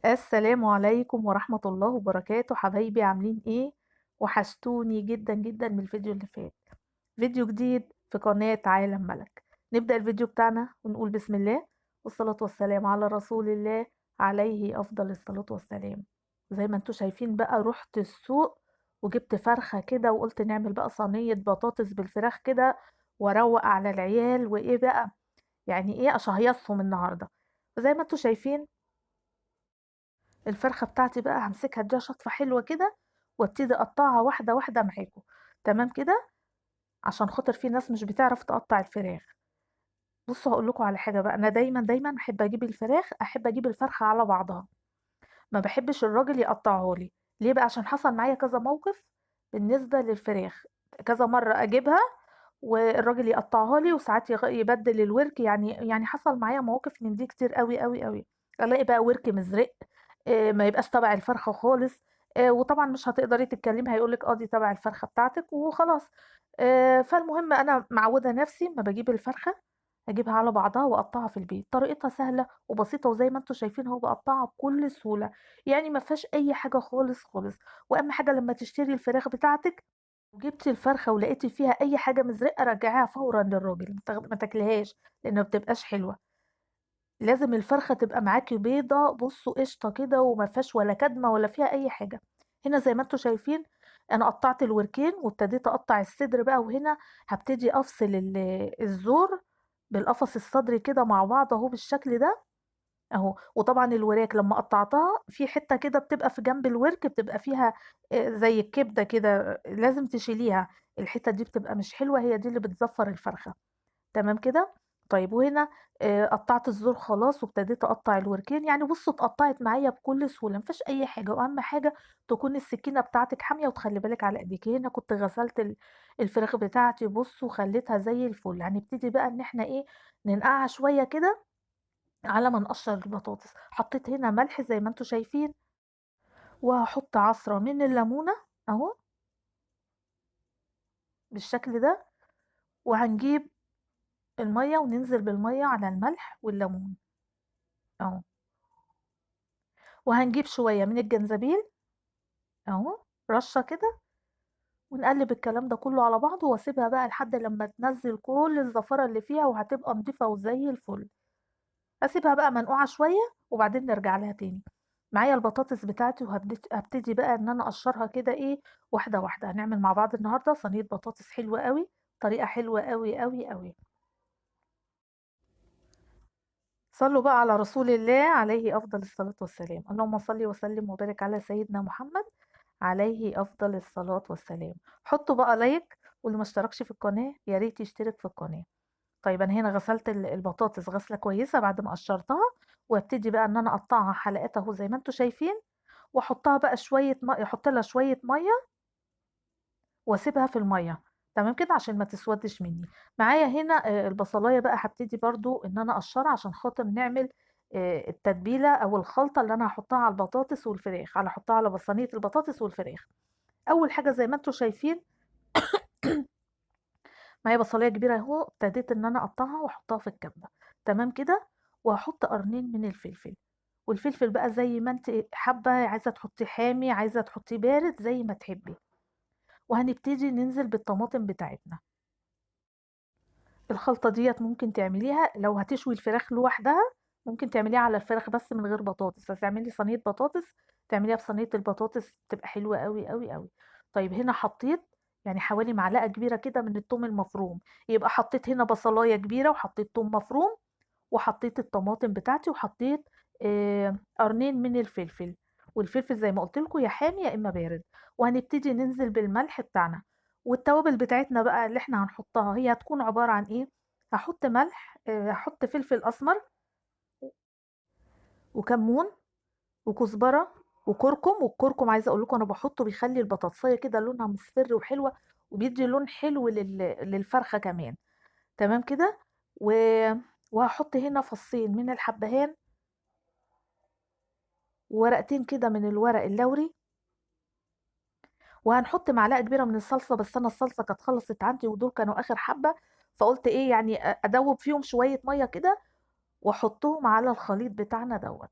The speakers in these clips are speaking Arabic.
السلام عليكم ورحمة الله وبركاته، حبايبي عاملين إيه؟ وحشتوني جدًا، جدًا من الفيديو اللي فات. فيديو جديد في قناة عالم ملك. نبدأ الفيديو بتاعنا ونقول بسم الله والصلاة والسلام على رسول الله عليه أفضل الصلاة والسلام. زي ما أنتم شايفين بقى رُحت السوق وجبت فرخة كده وقُلت نعمل بقى صينية بطاطس بالفراخ كده وأروّق على العيال وإيه بقى، يعني إيه أشهيصهم النهارده. وزي ما أنتم شايفين الفرخة بتاعتي بقى هامسكها ادّيها شطفة حلوة كده، وابتدي أقطّعها واحدة، واحدة معاكم، تمام كده؟ عشان خاطر في ناس مش بتعرف تقطّع الفراخ. بُصّوا هاقول لكم على حاجة بقى، أنا دايمًا، دايمًا أحب أجيب الفراخ أحب أجيب الفرخة على بعضها، ما باحبش الراجل يقطّعها لي، ليه بقى؟ عشان حصل معايا كذا موقف بالنسبة للفراخ، كذا مرّة أجيبها والراجل يقطّعها لي وساعات يبدِّل الورك، يعني حصل معايا مواقف من دي كتير أوي، أوي، أوي. ألاقي بقى ورك مزرِق، ما يبقاش تبع الفرخة خالص، وطبعًا مش هتقدري تتكلّمي هيقول لِك دي تبع الفرخة بتاعتِك وخلاص. فالمهم أنا معوّدة نَفْسي أمّا باجيب الفرخة أجيبها على بعضها وأقطّعها في البيت، طريقتها سهلة وبسيطة وزي ما أنتم شايفين أهو باقطّعها بكل سهولة، يعني ما فيهاش أي حاجة خالص، خالص. وأهم حاجة لمّا تشتري الفراخ بتاعتِك وجبتِ الفرخة ولقيتِ فيها أي حاجة مزرقة رجّعيها فورًا للراجل، ما تاكليهاش، لإن ما بتبقاش حلوة. لازم الفرخة تبقى معاكِ بيضة بُصّوا قشطة كده وما فيهاش ولا كدمة ولا فيها أي حاجة. هنا زي ما أنتم شايفين أنا قطّعت الوركين وابتديت أقطّع الصدر بقى، وهنا هابتدي أفصل الزور بالقفص الصدري كده مع بعض أهو بالشكل ده أهو. وطبعًا الوراك لمّا قطّعتها في حتّة كده بتبقى في جنب الورك بتبقى فيها زي الكبدة كده لازم تشيليها، الحتّة دي بتبقى مش حلوة هي دي اللي بتزفّر الفرخة، تمام كده؟ طيب وهنا قطّعت الزور خلاص وابتديت أقطّع الوركين، يعني بُصّوا اتقطّعت معايا بكل سهولة ما فيهاش أي حاجة، وأهم حاجة تكون السكينة بتاعتِك حامية وتخلّي بالِك على إيديكِ. هنا كنت غسلت الفراخ بتاعتي بُصّوا خلّيتها زي الفل، هنبتدي بقى إن إحنا إيه، ننقعها شوية كده على ما نقشّر البطاطس. حطيت هنا ملح زي ما أنتم شايفين، وهاحط عصرة من الليمونة أهو بالشكل ده، وهنجيب المَيّة وننزل بالمَيّة على الملح والليمون أهو، وهنجيب شوية من الجنزبيل أهو رشّة كده، ونقلّب الكلام ده كلّه على بعضه واسيبها بقى لحد لمّا تنزّل كل الزفارة اللي فيها وهتبقى نضيفة وزي الفل. أسيبها بقى منقوعة شوية وبعدين نرجع لها تاني. معايا البطاطس بتاعتي هابتدي بقى إن أنا أقشّرها كده إيه، واحدة، واحدة. هنعمل مع بعض النهارده صينية بطاطس حلوة أوي، طريقة حلوة أوي، أوي، أوي. صلّوا بقى على رسول الله عليه أفضل الصلاة والسلام، اللهم صل وسلم وبارك على سيدنا محمد عليه أفضل الصلاة والسلام. حطّوا بقى لايك، واللي ما اشتركش في القناة يا ريت يشترك في القناة. طيب أنا هنا غسلت البطاطس غسلة كويسة بعد ما قشّرتها، وابتدي بقى إن أنا أقطّعها حلقات أهو زي ما أنتم شايفين، واحطها بقى شوية احط لها شوية مَيّة واسيبها في المَيّة، تمام كده عشان ما تسودش مني. معايا هنا البصلاية بقى هابتدي برضه إن أنا أقشّرها عشان خاطر نعمل التتبيلة أو الخلطة اللي أنا هاحطها على البطاطس والفراخ، هاحطها على صينية البطاطس والفراخ. أول حاجة زي ما أنتم شايفين معايا بصلاية كبيرة أهو، ابتديت إن أنا أقطّعها وأحطها في الكبة، تمام كده، وهاحط قرنين من الفلفل، والفلفل بقى زي ما أنتِ حابة، عايزة تحطيه حامي، عايزة تحطيه بارد، زي ما تحبي. وهنبتدي ننزل بالطماطم بتاعتنا. الخلطة ديّة ممكن تعمليها لو هتشوي الفراخ لوحدها، ممكن تعمليها على الفراخ بس من غير بطاطس، هتعملي صينية بطاطس تعمليها بصينية البطاطس تبقى حلوة أوي، أوي، أوي. طيب هنا حطيت يعني حوالي معلقة كبيرة كده من التوم المفروم، يبقى حطيت هنا بصلاية كبيرة وحطيت توم مفروم وحطيت الطماطم بتاعتي وحطيت قرنين من الفلفل، والفلفل زي ما قُلت لكم يا حامي يا إما بارد. وهنبتدي ننزل بالملح بتاعنا، والتوابل بتاعتنا بقى اللي إحنا هنحطها هي هتكون عبارة عن إيه، هاحط ملح، هاحط فلفل أسمر وكمون وكزبرة وكركم، والكركم عايزة أقول لكم أنا باحطه بيخلّي البطاطساية كده لونها مصفر وحلوة، وبيدّي لون حلو للفرخة كمان، تمام كده. و وهاحط هنا فصين من الحبهان وورقتين كده من الورق اللوري، وهنحط معلقة كبيرة من الصلصة، بس أنا الصلصة كانت خلصت عندي ودول كانوا آخر حبة، فقُلت إيه يعني أدوّب فيهم شوية مَيّة كده وأحطهم على الخليط بتاعنا دوّة.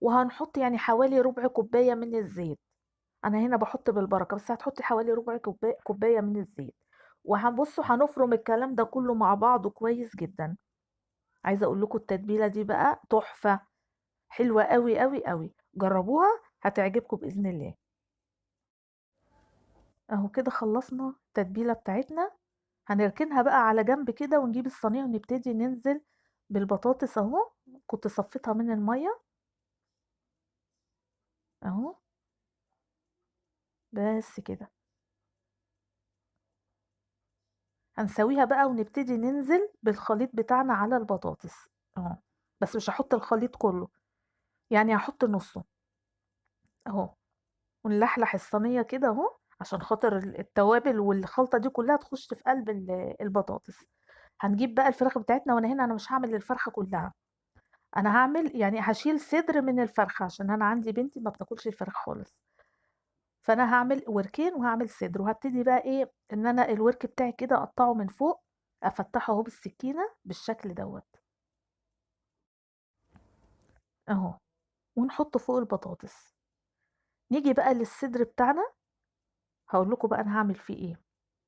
وهنحط يعني حوالي ربع كوباية من الزيت. أنا هنا باحط بالبركة، بس هتحطي حوالي ربع كوباية من الزيت. بُصّوا هنفرم الكلام ده كله مع بعضه كويس جدًا. عايزة أقول لكم التتبيلة دي بقى تحفة، حلوة أوي، أوي، أوي. جربوها هتعجبكم بإذن الله. أهو كده خلصنا التتبيلة بتاعتنا، هنركنها بقى على جنب كده ونجيب الصينية ونبتدي ننزل بالبطاطس أهو. كنت صفيتها من المَيّة أهو، بس كده. هنسويها بقى ونبتدي ننزل بالخليط بتاعنا على البطاطس أهو. بس مش هاحط الخليط كله، يعني هاحط نصه أهو. ونلحلح الصينية كده أهو، عشان خاطر التوابل والخلطة دي كلها تخش في قلب البطاطس. هنجيب بقى الفراخ بتاعتنا، وأنا هنا أنا مش هاعمل الفرخة كلها، أنا هاعمل يعني هاشيل صدر من الفرخة، عشان أنا عندي بنتي ما بتاكلش الفراخ خالص. فأنا هاعمل وركين وهاعمل صدر، وهابتدي بقى إيه، إن أنا الورك بتاعي كده أقطعه من فوق، أفتحه أهو بالسكينة بالشكل دوّة أهو، ونحطه فوق البطاطس. نيجي بقى للصدر بتاعنا، هاقول لكم بقى أنا هاعمل فيه إيه.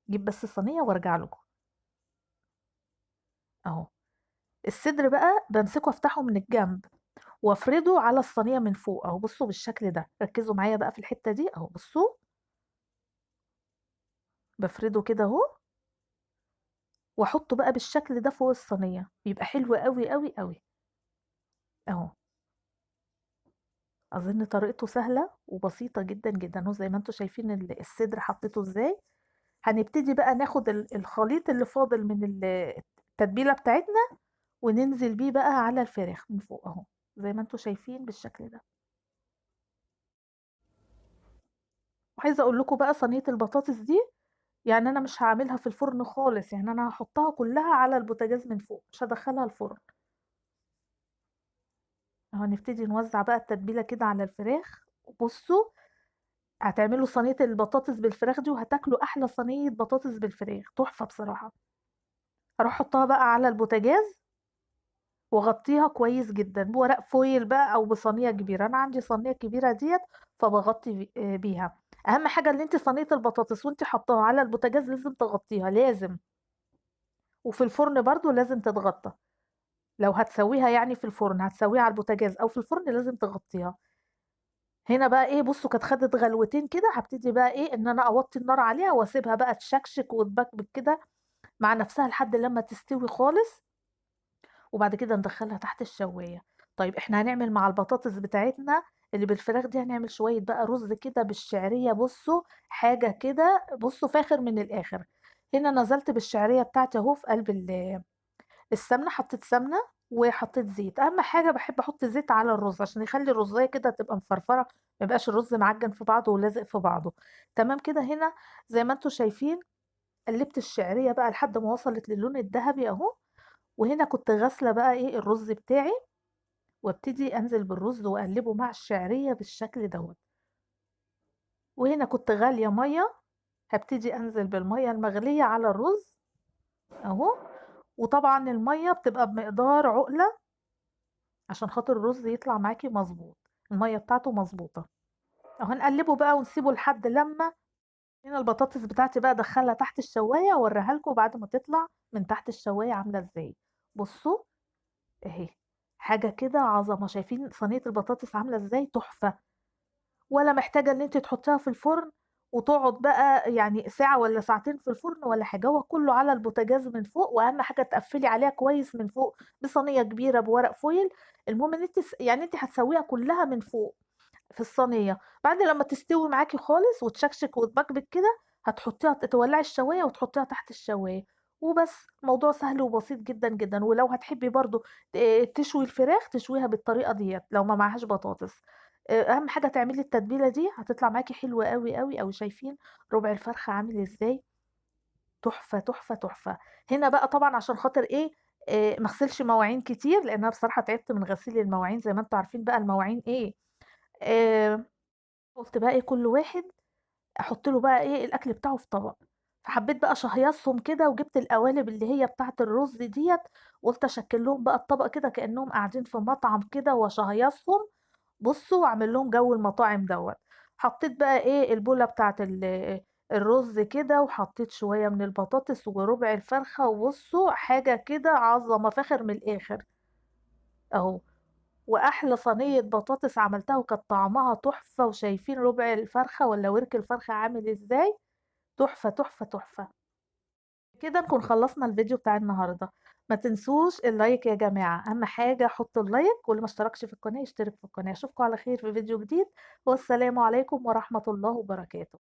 أجيب بس صينية وأرجع لكم أهو. الصدر بقى بامسكه أفتحه من الجنب وأفرده على الصينية من فوق أهو. بصوا بالشكل ده، ركزوا معايا بقى في الحتة دي أهو. بصوا بافرده كده أهو، وأحطه بقى بالشكل ده فوق الصينية، بيبقى حلو أوي أوي أوي أهو. أظن طريقته سهلة وبسيطة جدًا، جدًا، أهو زي ما أنتم شايفين الصدر حطيته إزاي. هنبتدي بقى ناخد الخليط اللي فاضل من التتبيلة بتاعتنا، وننزل بيه بقى على الفراخ من فوق أهو، زي ما أنتم شايفين بالشكل ده. وعايزة أقول لكم بقى صينية البطاطس دي، يعني أنا مش هاعملها في الفرن خالص، يعني أنا هاحطها كلها على البوتاجاز من فوق، مش هادخّلها الفرن. أهو نبتدي نوزّع بقى التتبيلة كده على الفراخ. بُصّوا هتعملوا صينية البطاطس بالفراخ دي وهتاكلوا أحلى صينية بطاطس بالفراخ، تحفة بصراحة. هاروح أحطها بقى على البوتاجاز واغطّيها كويس جدًا بورق فويل بقى أو بصينية كبيرة. أنا عندي صينية كبيرة ديّة فباغطّي بيها. أهم حاجة إن أنتِ صينية البطاطس وأنتِ حاطاها على البوتاجاز لازم تغطّيها، لازم. وفي الفرن برضه لازم تتغطّى. لو هتسويها يعني في الفرن، هتسويها على البوتاجاز أو في الفرن لازم تغطّيها. هنا بقى إيه، بُصّوا كانت خدت غلوتين كده، هابتدي بقى إيه، إن أنا أوطّي النار عليها واسيبها بقى تشكشك وتبكبك كده مع نفسها لحد لمّا تستوي خالص، وبعد كده ندخّلها تحت الشواية. طيب إحنا هنعمل مع البطاطس بتاعتنا اللي بالفراخ دي، هنعمل شوية بقى رُز كده بالشعرية. بُصّوا حاجة كده، بُصّوا فاخر من الآخر. هنا نزلت بالشعرية بتاعتي أهو في قلب السمنة، حطيت سمنة وحطيت زيت. أهم حاجة باحب أحط زيت على الرز عشان يخلّي الرزاية كده تبقى مفرفرة، ما يبقاش الرز معجّن في بعضه ولازق في بعضه. تمام كده. هنا زي ما أنتم شايفين قلّبت الشعرية بقى لحد ما وصلت للون الدهبي أهو. وهنا كنت غاسلة بقى إيه الرز بتاعي، وابتدي أنزل بالرز وأقلّبه مع الشعرية بالشكل دوّة. وهنا كنت غالية مَيّة، هابتدي أنزل بالمَيّة المغلية على الرز أهو. وطبعًا المَيّة بتبقى بمقدار عُقلة عشان خاطر الرز يطلع معاكِ مضبوط، المَيّة بتاعته مضبوطة. أهو هنقلّبه بقى ونسيبه لحد لمّا هنا البطاطس بتاعتي بقى أدخّلها تحت الشواية وأورّيها لكم بعد ما تطلع من تحت الشواية عاملة إزاي. بُصّوا أهي، حاجة كده عظمة. شايفين صينية البطاطس عاملة إزاي، تحفة. ولا محتاجة إن أنتِ تحطّيها في الفرن وتقعد بقى يعني ساعة والّا ساعتين في الفرن ولا حاجة، هو كُلّه على البوتاجاز من فوق. وأهم حاجة تقفّلي عليها كويس من فوق بصينية كبيرة بورق فويل. المهم إن أنتِ يعني أنتِ هتسويها كُلّها من فوق في الصينية. بعد لمّا تستوي معاكِ خالص وتشكشك وتبكبك كده، هتحطّيها تولّعي الشواية وتحطّيها تحت الشواية وبس. الموضوع سهل وبسيط جدًا، جدًا. ولو هتحبّي برضه تشوي الفراخ تشويها بالطريقة ديّة لو ما معاهاش بطاطس. أهم حاجة تعملي التتبيلة دي هتطلع معاكِ حلوة أوي، أوي، أوي. شايفين ربع الفرخة عامل إزاي، تحفة، تحفة، تحفة. هنا بقى طبعًا عشان خاطر إيه، ما اغسلش مواعين كتير، لإن أنا بصراحة تعبت من غسيل المواعين. زي ما أنتم عارفين بقى المواعين إيه، آآ قُلت بقى إيه كل واحد أحُط له بقى إيه الأكل بتاعه في طبق. فحبيت بقى أشهيصهم كده وجِبت القوالب اللي هي بتاعة الرز ديّة، وقُلت أشكِّل لهم بقى الطبق كده كإنّهم قاعدين في مطعم كده وأشهيصهم. بُصّوا واعمل لهم جو المطاعم دوّة، حطيت بقى إيه البولة بتاعة الرز كده، وحطيت شوية من البطاطس وربع الفرخة، وبُصّوا حاجة كده عظمة فاخر من الآخر أهو، وأحلى صينية بطاطس عملتها وكانت طعمها تحفة، وشايفين ربع الفرخة والّا ورك الفرخة عامل إزاي، تحفة، تحفة، تحفة. كده نكون خلّصنا الفيديو بتاع النهارده، ما تنسوش اللايك يا جماعة، أهم حاجة حطّوا اللايك، واللي ما اشتركش في القناة يشترك في القناة، أشوفكم على خير في فيديو جديد، والسلام عليكم ورحمة الله وبركاته.